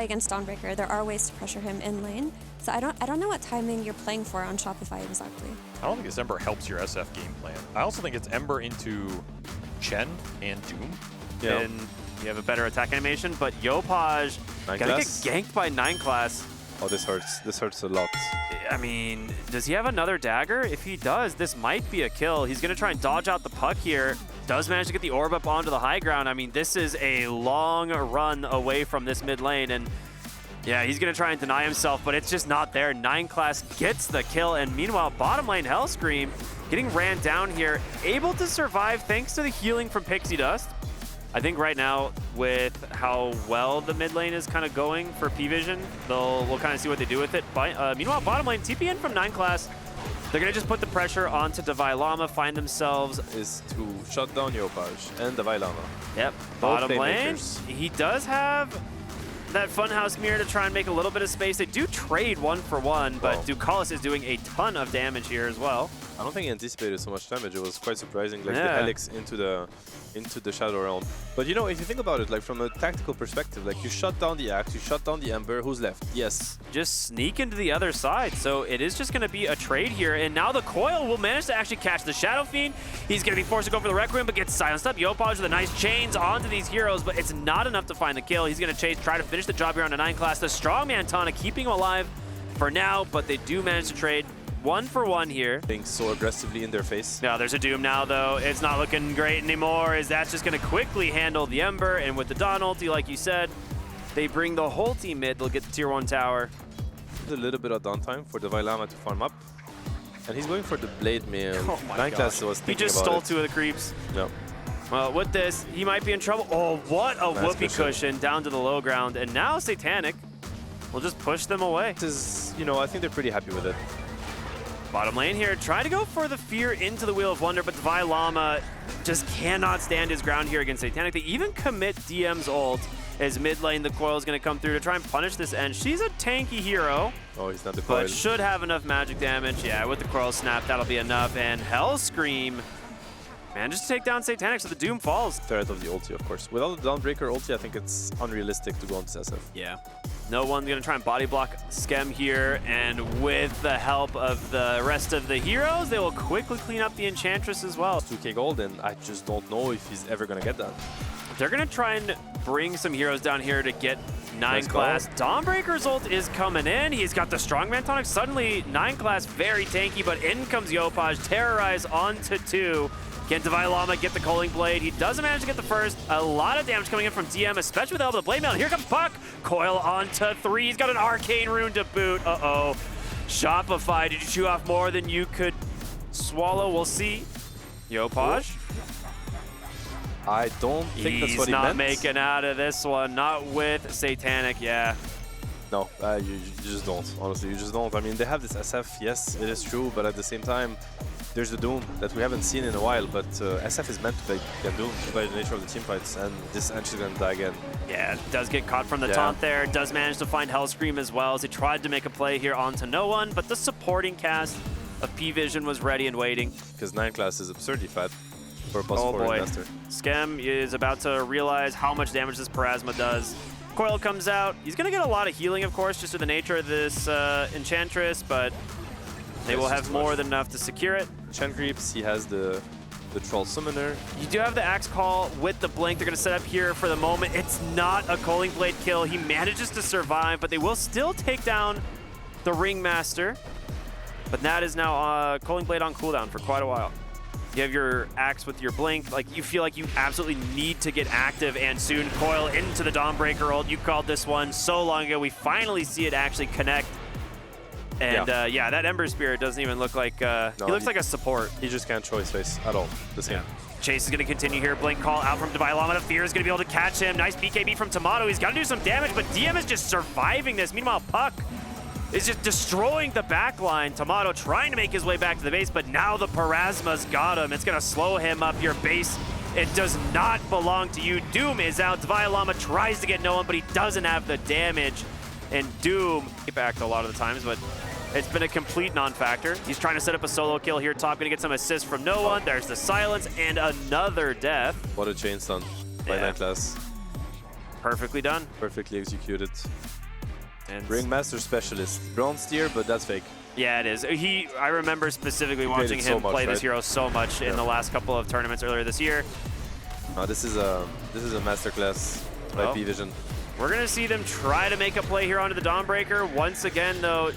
against Dawnbreaker, there are ways to pressure him in lane. So I don't know what timing you're playing for on Shopify exactly. I don't think this Ember helps your SF game plan. I also think it's Ember into Chen and Doom. Yeah. And you have a better attack animation, but Yopaj gonna get ganked by 9 class. Oh, this hurts. This hurts a lot. I mean, does he have another dagger? If he does, this might be a kill. He's gonna try and dodge out the puck here. Does manage to get the orb up onto the high ground. I mean, this is a long run away from this mid lane, and yeah, he's gonna try and deny himself, but it's just not there. 9 class gets the kill, and meanwhile, bottom lane Hellscream getting ran down here, able to survive thanks to the healing from Pixie Dust. I think right now, with how well the mid lane is kind of going for PARIVISION, we'll kind of see what they do with it. Meanwhile, bottom lane, TP in from 9 class. They're going to just put the pressure onto Divine Llama, find themselves... Is to shut down Yopaj and Divine Llama. Yep, bottom lane. He does have that Funhouse Mirror to try and make a little bit of space. They do trade 1-for-1, but Ducalis is doing a ton of damage here as well. I don't think he anticipated so much damage. It was quite surprising, like the Helix into the Shadow Realm. But you know, if you think about it, like from a tactical perspective, like you shut down the Axe, you shut down the Ember, who's left? Yes. Just sneak into the other side. So it is just going to be a trade here. And now the Coil will manage to actually catch the Shadow Fiend. He's going to be forced to go for the Requiem, but gets silenced up. Yopaj with a nice chains onto these heroes, but it's not enough to find the kill. He's going to chase, try to finish the job here on the 9 class. The Strongman Tana keeping him alive for now, but they do manage to trade 1-for-1 here. Being so aggressively in their face. Now there's a Doom now though. It's not looking great anymore, as that's just going to quickly handle the Ember, and with the Dawn ulti, like you said, they bring the whole team mid. They'll get the tier 1 tower. A little bit of downtime for Divine Llama to farm up. And he's going for the Blade Mail. Oh my 9 gosh. class was thinking He just about stole it. 2 of the creeps. Yep. Well, with this, he might be in trouble. Oh, what a whoopee cushion down to the low ground. And now Satanic will just push them away. This is, you know, I think they're pretty happy with it. Bottom lane here, try to go for the fear into the Wheel of Wonder, but Divine Llama just cannot stand his ground here against Satanic. They even commit DM's ult as mid lane. The Coil is going to come through to try and punish this end. She's a tanky hero. Oh, he's not the Coil. But should have enough magic damage. Yeah, with the Coil snap, that'll be enough. And Hellscream manages to take down Satanic, so the Doom falls. Threat of the ulti, of course. Without the Dawnbreaker ulti, I think it's unrealistic to go on SF. Yeah. No one's going to try and body block Skem here, and with the help of the rest of the heroes, they will quickly clean up the Enchantress as well. 2k gold, and I just don't know if he's ever going to get that. They're going to try and bring some heroes down here to get 9 class. Dawnbreaker's ult is coming in. He's got the Strongman Tonic. Suddenly, 9 class very tanky, but in comes Yopaj, terrorize onto 2. Can Divine Llama get the Culling Blade? He doesn't manage to get the first. A lot of damage coming in from DM, especially with the help of the Blade Mail. Here comes Puck. Coil onto 3. He's got an Arcane Rune to boot. Uh-oh. Shopify, did you chew off more than you could swallow? We'll see. Yopaj. I don't think that's what he meant. He's not making out of this one. Not with Satanic, yeah. No, you just don't. Honestly, you just don't. I mean, they have this SF, yes, it is true, but at the same time, there's the Doom that we haven't seen in a while, but SF is meant to play Doom by the nature of the team fights, and this Ench is going to die again. Yeah, does get caught from the taunt there, does manage to find Hellscream as well, as he tried to make a play here onto no one, but the supporting cast of PARIVISION was ready and waiting. Because 9 class is absurdly fat for a +4 investor. Skem is about to realize how much damage this Parasma does. Coil comes out. He's going to get a lot of healing, of course, just to the nature of this Enchantress, but they will have more than enough to secure it. Chen creeps, he has the Troll Summoner. You do have the Axe Call with the Blink. They're going to set up here for the moment. It's not a Culling Blade kill. He manages to survive, but they will still take down the Ringmaster. But that is now Culling Blade on cooldown for quite a while. You have your Axe with your Blink. Like, you feel like you absolutely need to get active, and soon Coil into the Dawnbreaker ult. You called this one so long ago. We finally see it actually connect. And yeah, that Ember Spirit doesn't even look like, he looks like a support. He just can't show his face at all, the same. Chase is going to continue here. Blink call out from Divine Llama. The Fear is going to be able to catch him. Nice BKB from Tomato. He's got to do some damage, but DM is just surviving this. Meanwhile, Puck is just destroying the back line. Tomato trying to make his way back to the base, but now the Parasma's got him. It's going to slow him up. Your base, it does not belong to you. Doom is out. Divine Llama tries to get no one, but he doesn't have the damage. And Doom, back a lot of the times, but it's been a complete non-factor. He's trying to set up a solo kill here top, gonna get some assists from no one. There's the silence and another death. What a chain stun by 9 class. Perfectly done. Perfectly executed. And Ringmaster Specialist. Bronze tier, but that's fake. yeah, it is. I remember specifically watching him play this hero so much in the last couple of tournaments earlier this year. This is a masterclass by PARIVISION. We're going to see them try to make a play here onto the Dawnbreaker. Once again, though,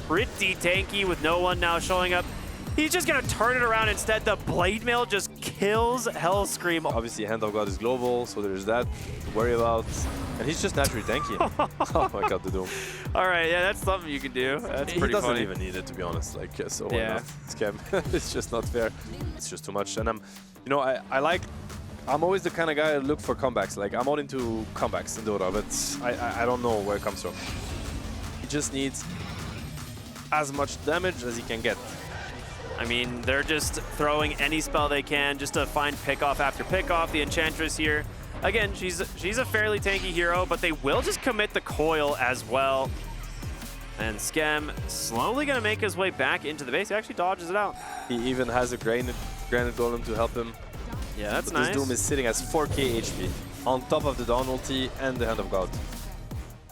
pretty tanky with no one now showing up. He's just going to turn it around instead. The Blade Mail just kills Hellscream. Obviously, Hand of God is global, so there's that to worry about. And he's just naturally tanky. Oh my god, the Doom. All right, yeah, that's something you can do. That's pretty He doesn't funny. even need it, to be honest. Like, so why Yeah. not? Scam. It's just not fair. It's just too much. And I'm always the kind of guy that look for comebacks. Like, I'm all into comebacks in Dota, but I don't know where it comes from. He just needs as much damage as he can get. I mean, they're just throwing any spell they can just to find pickoff after pickoff. The Enchantress here, again, she's a fairly tanky hero, but they will just commit the coil as well. And Skem slowly going to make his way back into the base. He actually dodges it out. He even has a granite golem to help him. Yeah, that's But nice. This Doom is sitting as 4k HP on top of the Dawn ulti and the Hand of God.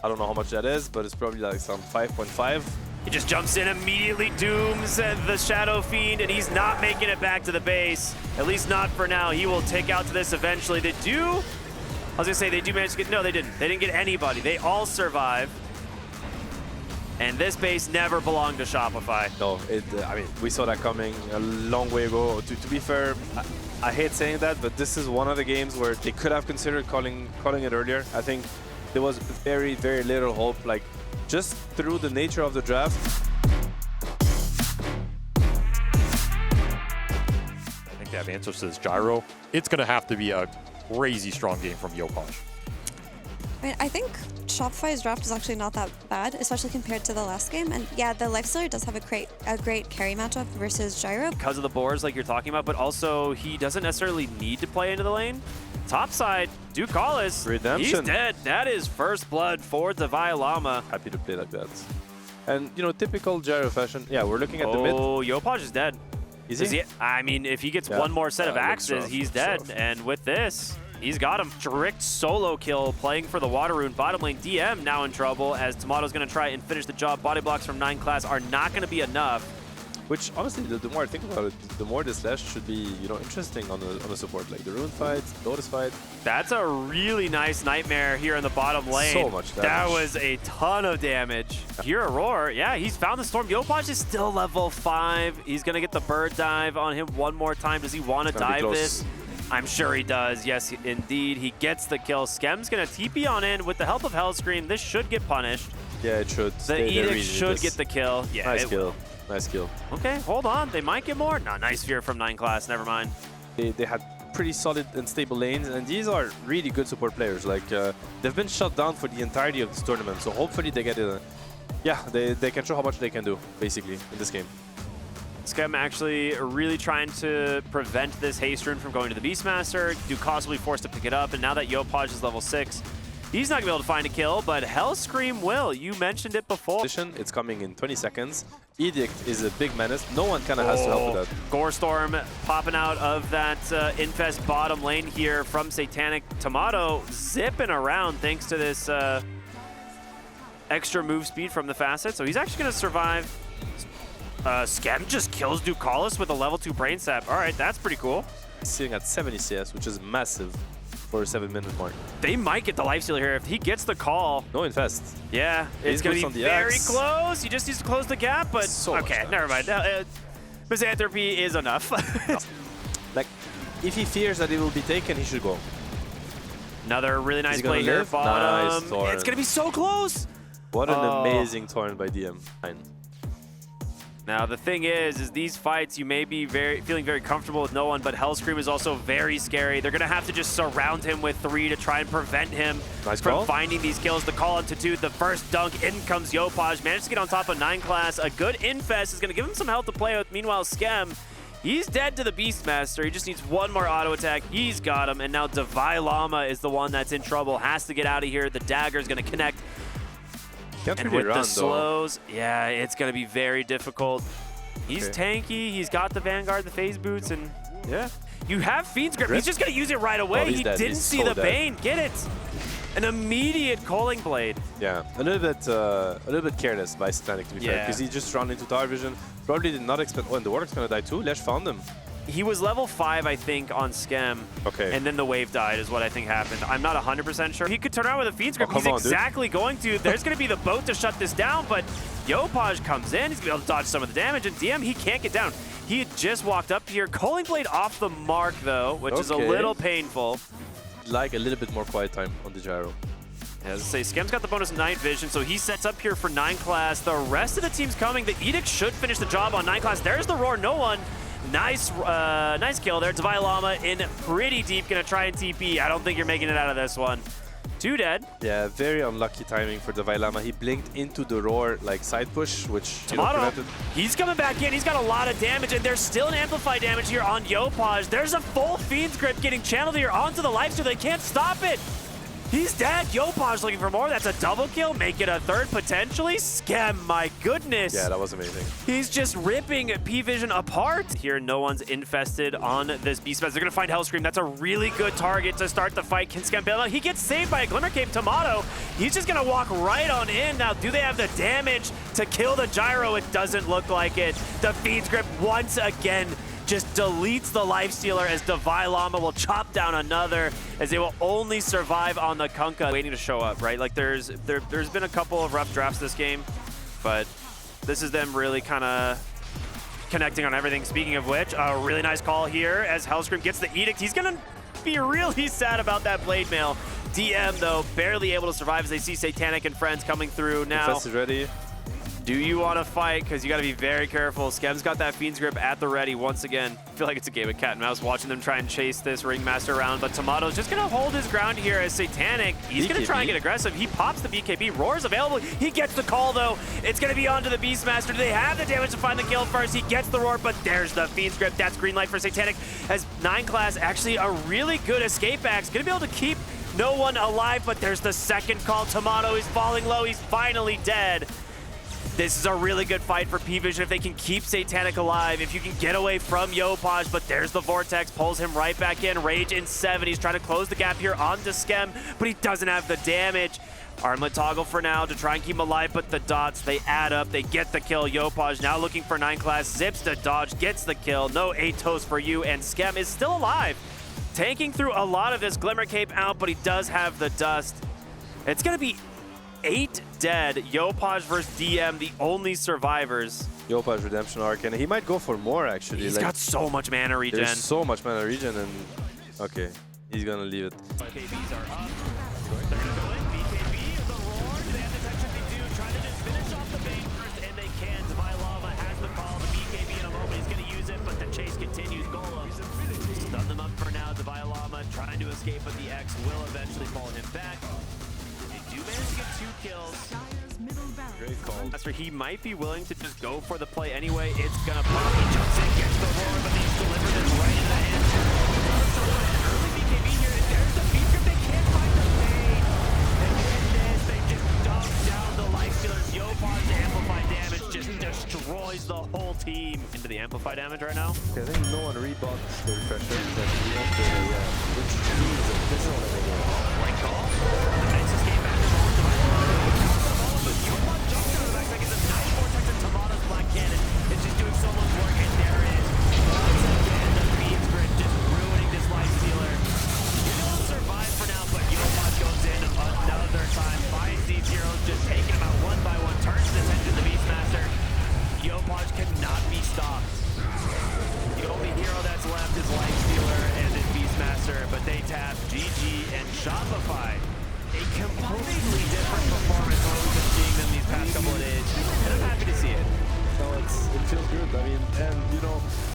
I don't know how much that is, but it's probably like some 5.5. He just jumps in, immediately dooms the Shadow Fiend, and he's not making it back to the base. At least not for now. He will take out to this eventually. They do, I was gonna say they do manage to get, no, they didn't. They didn't get anybody. They all survive. And this base never belonged to Shopify. No, I mean, we saw that coming a long way ago. To be fair, I hate saying that, but this is one of the games where they could have considered calling it earlier. I think there was very, very little hope. Like, just through the nature of the draft. I think they have answers to this gyro. It's going to have to be a crazy strong game from Yopaj. I mean, I think Shopify's draft is actually not that bad, especially compared to the last game. And yeah, the Lifestealer does have a great carry matchup versus Gyro. Because of the boars like you're talking about, but also he doesn't necessarily need to play into the lane. Top side, Ducalis, Redemption. he's dead. That is first blood for Devialama. Happy to play like that. And, you know, typical gyro fashion. Yeah, we're looking at the mid. Oh, Yopaj is dead. Is he? I mean, if he gets Yeah. one more set of Looks axes, rough, he's looks dead. rough. And with this, he's got him. Strict solo kill playing for the Water Rune. Bottom lane DM now in trouble as Tomato's going to try and finish the job. Body blocks from 9 class are not going to be enough. Which, honestly, the more I think about it, the more this Lash should be, you know, interesting on the support. Like the Rune fight, Lotus fight. That's a really nice Nightmare here in the bottom lane. So much damage. That was a ton of damage. Here, Aurora, yeah, he's found the Storm. Yopaj is still level 5. He's going to get the Bird Dive on him one more time. Does he want to dive this? I'm sure he does. Yes, indeed. He gets the kill. Skem's going to TP on in with the help of Hellscream. This should get punished. Yeah, it should. The Edict should get the kill. Yeah, Nice kill. Nice kill. Okay, hold on. They might get more. No, nice fear from 9 class. Never mind. They had pretty solid and stable lanes, and these are really good support players. Like, they've been shut down for the entirety of this tournament, so hopefully they get it. Yeah, they can show how much they can do, basically, in this game. Skem actually really trying to prevent this haste rune from going to the Beastmaster. Ducalis will be forced to pick it up, and now that Yopaj is level 6, he's not going to be able to find a kill, but Hellscream will. You mentioned it before. It's coming in 20 seconds. Edict is a big menace. No one kind of has to help with that. Gore Storm popping out of that Infest bottom lane here from Satanic. Tomato zipping around thanks to this extra move speed from the Facet, so he's actually going to survive. Skem just kills Ducalis with a level 2 Brain Sap. All right, that's pretty cool. Sitting at 70 CS, which is massive for a 7-minute mark. They might get the Lifestealer here if he gets the call. No Infest. Yeah, it's going to be very close. He just needs to close the gap, but So okay, never mind. Misanthropy is enough. Like, if he fears that it will be taken, he should go. Another really nice he gonna play here, live? bottom. Nice, Torrent. It's going to be so close. What an amazing Torrent by DM. Now, the thing is these fights, you may be feeling very comfortable with no one, but Hellscream is also very scary. They're going to have to just surround him with 3 to try and prevent him from finding these kills. The call on Tutu, the first dunk, in comes Yopaj. Managed to get on top of 9 class. A good Infest is going to give him some health to play with. Meanwhile, Skem, he's dead to the Beastmaster. He just needs one more auto attack. He's got him, and now Devialama is the one that's in trouble. Has to get out of here. The dagger is going to connect. And with the slows, yeah, it's going to be very difficult. He's tanky. He's got the Vanguard, the phase boots, and yeah. You have Fiend's Grip. He's just going to use it right away. He didn't see the Bane. Get it. An immediate Calling Blade. Yeah, a little bit careless by Satanic, to be fair, Yeah. because he just ran into PARIVISION. Probably did not expect. Oh, and the Warlock's gonna die too. Lesh found him. He was level 5, I think, on Skem. Okay. And then the wave died is what I think happened. I'm not 100% sure. He could turn around with a Fiend's Grip. Oh, He's come on, dude. exactly going to. There's going to be the boat to shut this down, but Yopaj comes in. He's going to be able to dodge some of the damage, and DM, he can't get down. He had just walked up here. Calling Blade off the mark, though, which is a Okay. little painful. Like a little bit more quiet time on the gyro. As I say, Skem's got the bonus night vision, so he sets up here for 9 class. The rest of the team's coming. The Edict should finish the job on 9 class. There's the roar, no one. Nice kill there. Divine Llama in pretty deep, gonna try and TP. I don't think you're making it out of this one. 2 dead. Yeah, very unlucky timing for the Vailama. He blinked into the roar like side push, which Tomato, prevented. he's coming back in. He's got a lot of damage, and there's still an amplified damage here on Yopaj. There's a full Fiend's Grip getting channeled here onto the lifesteal. They can't stop it. He's dead. Yopaj looking for more. That's a double kill. Make it a third potentially. Skem, my goodness. Yeah, that was amazing. He's just ripping P-Vision apart. Here, no one's infested on this Beastmaster. They're going to find Hellscream. That's a really good target to start the fight. Can Skem bail out? He gets saved by a Glimmer Cape Tomato. He's just going to walk right on in. Now, do they have the damage to kill the Gyro? It doesn't look like it. The Fiend's Grip once again just deletes the Lifestealer as Divine Llama will chop down another, as they will only survive on the Kunkka. Waiting to show up, right? Like there's been a couple of rough drafts this game, but this is them really kind of connecting on everything. Speaking of which, a really nice call here as Hellscream gets the Edict. He's gonna be really sad about that Blade Mail. DM, though, barely able to survive as they see Satanic and friends coming through now. Defense is ready. Do you want to fight? Because you got to be very careful. Skem's got that Fiend's Grip at the ready once again. I feel like it's a game of cat and mouse watching them try and chase this Ringmaster around, but Tomato's just going to hold his ground here as Satanic. He's going to try and get aggressive. He pops the BKB. Roar's available. He gets the call, though. It's going to be onto the Beastmaster. Do they have the damage to find the kill first? He gets the Roar, but there's the Fiend's Grip. That's green light for Satanic as 9 class, actually a really good escape axe. Going to be able to keep no one alive, but there's the second call. Tomato is falling low. He's finally dead. This is a really good fight for P-Vision if they can keep Satanic alive, if you can get away from Yopaj, but there's the Vortex, pulls him right back in. Rage in 7, he's trying to close the gap here onto Skem, but he doesn't have the damage. Armlet toggle for now to try and keep him alive, but the dots, they add up, they get the kill. Yopaj now looking for 9 class, zips the dodge, gets the kill. No Atos for you, and Skem is still alive. Tanking through a lot of this Glimmer Cape out, but he does have the dust. It's gonna be 8 dead. Yopaj versus DM, the only survivors. Yopaj Redemption Arc, and he might go for more actually. He's like, got so much mana regen. There's so much mana regen, and okay, he's gonna leave it. BKBs are up. They're gonna go in. BKB, the roar. Do they have the texture? They do. Trying to just finish off the bait first, and they can. Divine Llama has the call. The BKB in a moment. He's gonna use it, but the chase continues. Golem. Stun them up for now. Divine Llama trying to escape, but the X will eventually fall him back. Do manage to get 2 kills. Great call. Master, he might be willing to just go for the play anyway. It's gonna pop. He jumps in, gets the roar, but he's delivered this right into the hands. Early BKB here, and there's the Fiend's Grip. They can't find the pain. And in this, they just dump down the Lifestealers. Yopaj's amplified damage just destroys the whole team. Into the amplified damage right now. I think no one rebought the refresher. Which means that this is what I think. Right call. The Knights escape back to the wall. Divine Llama, but Yopaj jumps out of the backpack. It's a nice vortex and Tomato's Black Cannon. It's just doing so much work, and there it is. Once again, the Fiend's Grip just ruining this Lifestealer. You're able to survive for now, but Yopaj goes in another time. Finds these heroes, just taking them out one by one. Turns his attention to the Beastmaster. Yopaj cannot be stopped. The only hero that's left is Lifestealer and his Beastmaster, but they tap GG and Shopify. A completely different performance than what we've been seeing them these past couple of days, and I'm happy to see it. No, it feels good. I mean, and you know,